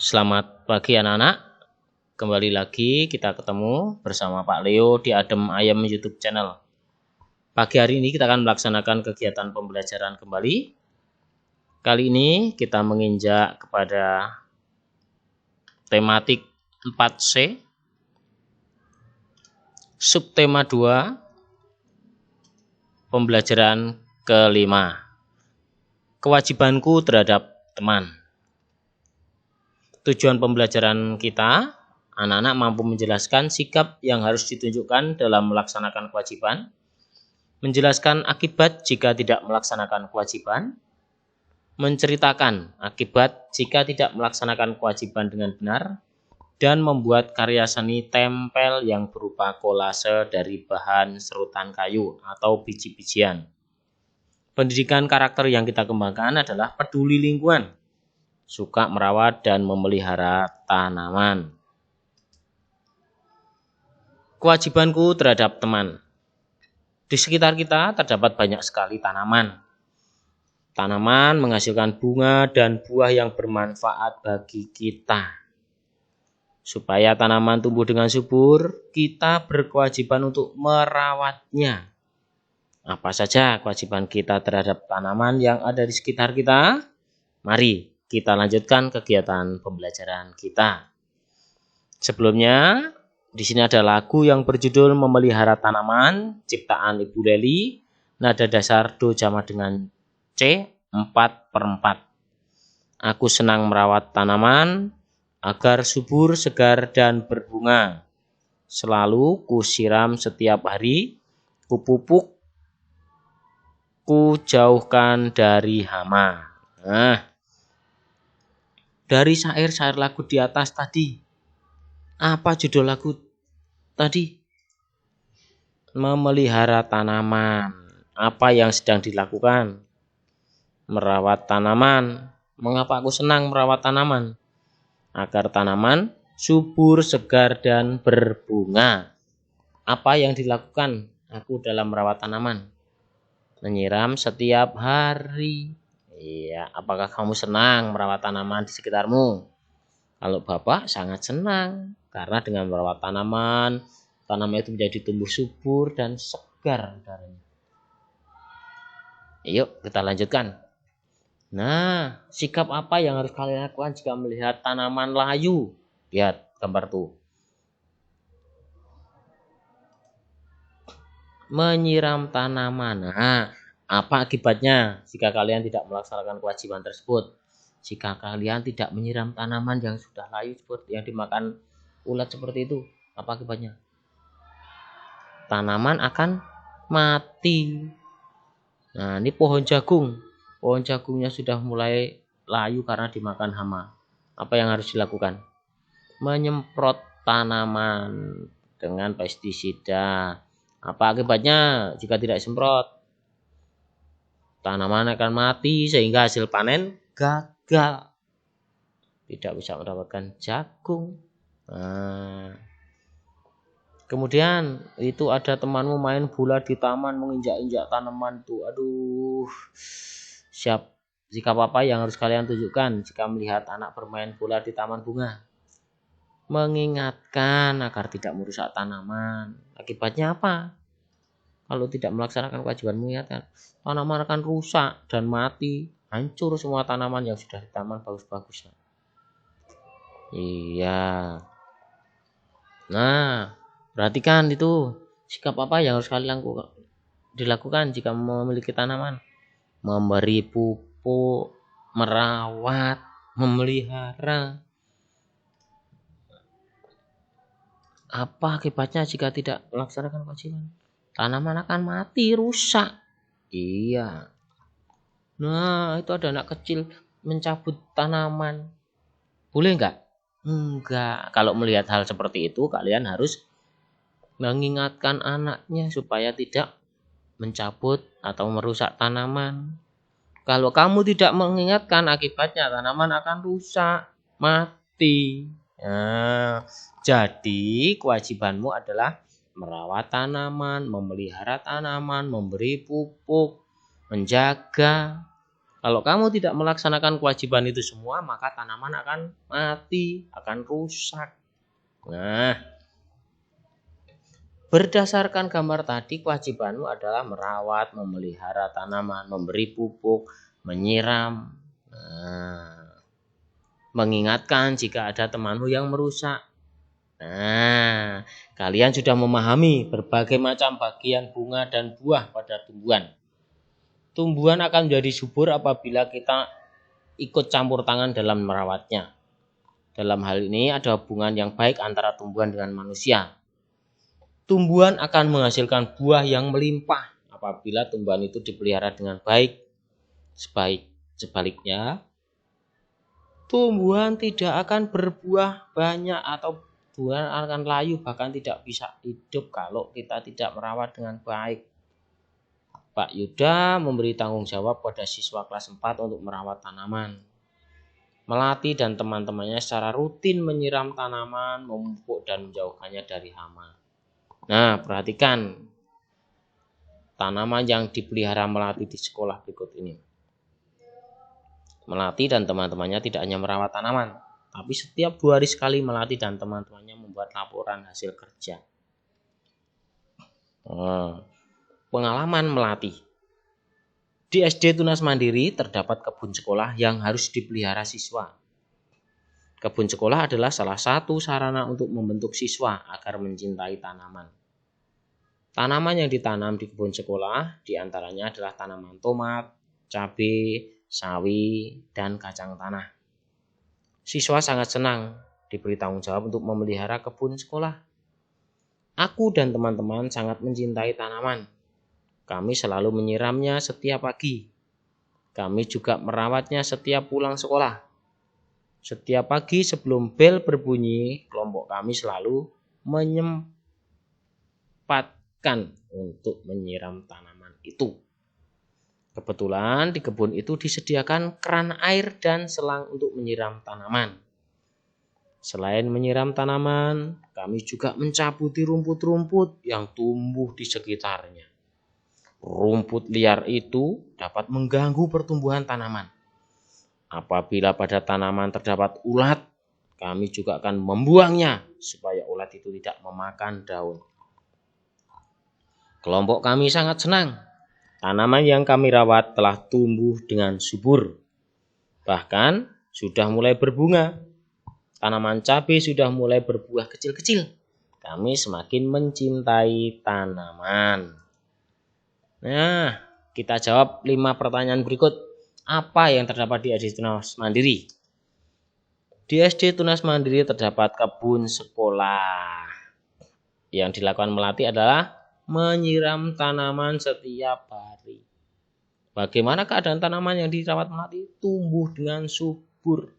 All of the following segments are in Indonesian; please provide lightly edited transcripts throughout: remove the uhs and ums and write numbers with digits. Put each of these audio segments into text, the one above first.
Selamat pagi anak-anak. Kembali lagi kita ketemu bersama Pak Leo di Adem Ayem YouTube channel. Pagi hari ini kita akan melaksanakan kegiatan pembelajaran kembali. Kali ini kita menginjak kepada tematik 4C, subtema 2, pembelajaran kelima. Kewajibanku terhadap teman. Tujuan pembelajaran kita, anak-anak mampu menjelaskan sikap yang harus ditunjukkan dalam melaksanakan kewajiban, menjelaskan akibat jika tidak melaksanakan kewajiban, menceritakan akibat jika tidak melaksanakan kewajiban dengan benar, dan membuat karya seni tempel yang berupa kolase dari bahan serutan kayu atau biji-bijian. Pendidikan karakter yang kita kembangkan adalah peduli lingkungan, suka merawat dan memelihara tanaman. Kewajibanku terhadap teman. Di sekitar kita terdapat banyak sekali tanaman. Tanaman menghasilkan bunga dan buah yang bermanfaat bagi kita. Supaya tanaman tumbuh dengan subur, kita berkewajiban untuk merawatnya. Apa saja kewajiban kita terhadap tanaman yang ada di sekitar kita? Mari kita lanjutkan kegiatan pembelajaran kita. Sebelumnya, di sini ada lagu yang berjudul Memelihara Tanaman, ciptaan Ibu Leli, nada dasar Do sama dengan C, 4/4. Aku senang merawat tanaman agar subur, segar, dan berbunga. Selalu kusiram setiap hari, kupupuk, kujauhkan dari hama. Dari syair-syair lagu di atas tadi, apa judul lagu tadi? Memelihara tanaman. Apa yang sedang dilakukan? Merawat tanaman. Mengapa aku senang merawat tanaman? Agar tanaman subur, segar, dan berbunga. Apa yang dilakukan aku dalam merawat tanaman? Menyiram setiap hari. Iya, apakah kamu senang merawat tanaman di sekitarmu? Kalau Bapak sangat senang, karena dengan merawat tanaman itu menjadi tumbuh subur dan segar udaranya. Yuk kita lanjutkan. Nah, sikap apa yang harus kalian lakukan jika melihat tanaman layu? Lihat gambar tuh. Menyiram tanaman. Nah, apa akibatnya jika kalian tidak melaksanakan kewajiban tersebut? Jika kalian tidak menyiram tanaman yang sudah layu seperti yang dimakan ulat seperti itu, apa akibatnya? Tanaman akan mati. Nah, ini pohon jagung. Pohon jagungnya sudah mulai layu karena dimakan hama. Apa yang harus dilakukan? Menyemprot tanaman dengan pestisida. Apa akibatnya jika tidak semprot? Tanaman akan mati sehingga hasil panen gagal. Tidak bisa mendapatkan jagung. Kemudian itu ada temanmu main bola di taman, menginjak-injak tanaman tuh. Aduh. Sikap apa yang harus kalian tunjukkan jika melihat anak bermain bola di taman bunga? Mengingatkan agar tidak merusak tanaman. Akibatnya apa? Kalau tidak melaksanakan kewajiban mengingatkan, tanaman akan rusak dan mati, hancur semua tanaman yang sudah di taman bagus-bagus. Iya. Nah, perhatikan itu sikap apa yang harus kalian dilakukan jika memiliki tanaman? Memberi pupuk, merawat, memelihara. Apa akibatnya jika tidak melaksanakan kewajiban? Tanaman akan mati, rusak. Iya. Nah, itu ada anak kecil mencabut tanaman. Boleh enggak? Enggak. Kalau melihat hal seperti itu, kalian harus mengingatkan anaknya supaya tidak mencabut atau merusak tanaman. Kalau kamu tidak mengingatkan, akibatnya tanaman akan rusak, mati. Nah, jadi kewajibanmu adalah merawat tanaman, memelihara tanaman, memberi pupuk, menjaga. Kalau kamu tidak melaksanakan kewajiban itu semua, maka tanaman akan mati, akan rusak. Nah, berdasarkan gambar tadi, kewajibanmu adalah merawat, memelihara tanaman, memberi pupuk, menyiram, mengingatkan jika ada temanmu yang merusak. Nah, kalian sudah memahami berbagai macam bagian bunga dan buah pada tumbuhan. Tumbuhan akan menjadi subur apabila kita ikut campur tangan dalam merawatnya. Dalam hal ini ada hubungan yang baik antara tumbuhan dengan manusia. Tumbuhan akan menghasilkan buah yang melimpah apabila tumbuhan itu dipelihara dengan baik. Sebaliknya, tumbuhan tidak akan berbuah banyak atau buah akan layu, bahkan tidak bisa hidup kalau kita tidak merawat dengan baik. Pak Yuda memberi tanggung jawab pada siswa kelas 4 untuk merawat tanaman. Melati dan teman-temannya secara rutin menyiram tanaman, memupuk dan menjauhkannya dari hama. Nah, perhatikan tanaman yang dipelihara Melati di sekolah berikut ini. Melati dan teman-temannya tidak hanya merawat tanaman, tapi setiap 2 hari sekali Melati dan teman-temannya membuat laporan hasil kerja. Pengalaman Melati. Di SD Tunas Mandiri terdapat kebun sekolah yang harus dipelihara siswa. Kebun sekolah adalah salah satu sarana untuk membentuk siswa agar mencintai tanaman. Tanaman yang ditanam di kebun sekolah diantaranya adalah tanaman tomat, cabai, sawi, dan kacang tanah. Siswa sangat senang diberi tanggung jawab untuk memelihara kebun sekolah. Aku dan teman-teman sangat mencintai tanaman. Kami selalu menyiramnya setiap pagi. Kami juga merawatnya setiap pulang sekolah. Setiap pagi sebelum bel berbunyi, kelompok kami selalu menyempatkan untuk menyiram tanaman itu. Kebetulan di kebun itu disediakan keran air dan selang untuk menyiram tanaman. Selain menyiram tanaman, kami juga mencabuti rumput-rumput yang tumbuh di sekitarnya. Rumput liar itu dapat mengganggu pertumbuhan tanaman. Apabila pada tanaman terdapat ulat, kami juga akan membuangnya supaya ulat itu tidak memakan daun. Kelompok kami sangat senang. Tanaman yang kami rawat telah tumbuh dengan subur. Bahkan sudah mulai berbunga. Tanaman cabai sudah mulai berbuah kecil-kecil. Kami semakin mencintai tanaman. Nah, kita jawab 5 pertanyaan berikut. Apa yang terdapat di SD Tunas Mandiri? Di SD Tunas Mandiri terdapat kebun sekolah. Yang dilakukan Melati adalah menyiram tanaman setiap hari. Bagaimana keadaan tanaman yang dirawat Melati? Tumbuh dengan subur.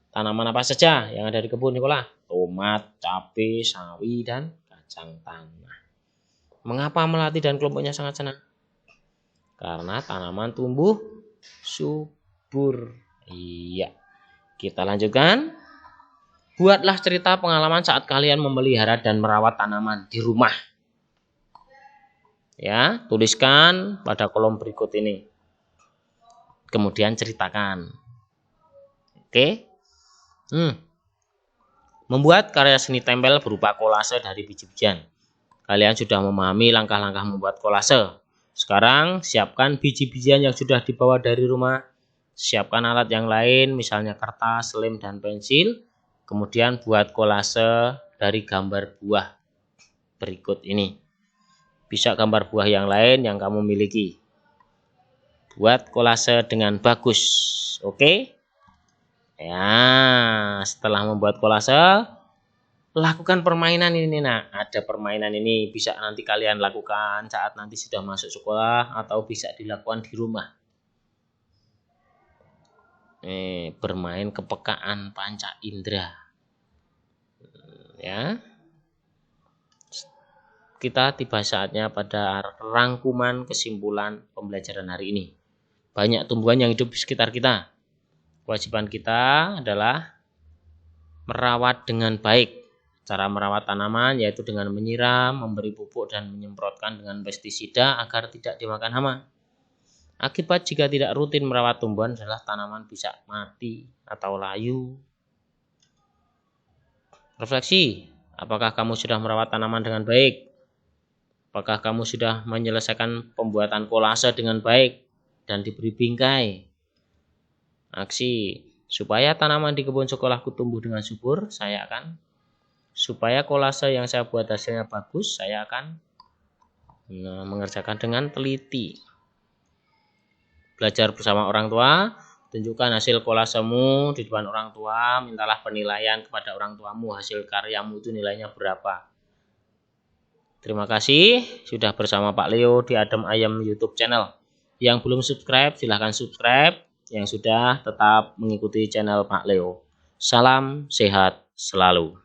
Tanaman apa saja yang ada di kebun sekolah? Tomat, cabai, sawi, dan kacang tanah. Mengapa Melati dan kelompoknya sangat senang? Karena tanaman tumbuh subur. Iya. Kita lanjutkan. Buatlah cerita pengalaman saat kalian memelihara dan merawat tanaman di rumah. Ya, tuliskan pada kolom berikut ini. Kemudian ceritakan. Oke. Membuat karya seni tempel berupa kolase dari biji-bijian. Kalian sudah memahami langkah-langkah membuat kolase. Sekarang siapkan biji-bijian yang sudah dibawa dari rumah. Siapkan alat yang lain, misalnya kertas, lem, dan pensil. Kemudian buat kolase dari gambar buah berikut ini. Bisa gambar buah yang lain yang kamu miliki. Buat kolase dengan bagus. Oke? Ya, setelah membuat kolase, lakukan permainan ini. Nah, ada permainan ini bisa nanti kalian lakukan saat nanti sudah masuk sekolah atau bisa dilakukan di rumah. Bermain kepekaan panca indera. Ya. Kita tiba saatnya pada rangkuman kesimpulan pembelajaran hari ini. Banyak tumbuhan yang hidup di sekitar kita. Kewajiban kita adalah merawat dengan baik. Cara merawat tanaman yaitu dengan menyiram, memberi pupuk, dan menyemprotkan dengan pestisida agar tidak dimakan hama. Akibat jika tidak rutin merawat tumbuhan adalah tanaman bisa mati atau layu. Refleksi, apakah kamu sudah merawat tanaman dengan baik? Apakah kamu sudah menyelesaikan pembuatan kolase dengan baik dan diberi bingkai? Aksi, supaya tanaman di kebun sekolahku tumbuh dengan subur, supaya kolase yang saya buat hasilnya bagus, saya akan mengerjakan dengan teliti. Belajar bersama orang tua, tunjukkan hasil kolasemu di depan orang tua, mintalah penilaian kepada orang tuamu, hasil karyamu itu nilainya berapa. Terima kasih sudah bersama Pak Leo di Adem Ayem YouTube channel. Yang belum subscribe silahkan subscribe, yang sudah tetap mengikuti channel Pak Leo. Salam sehat selalu.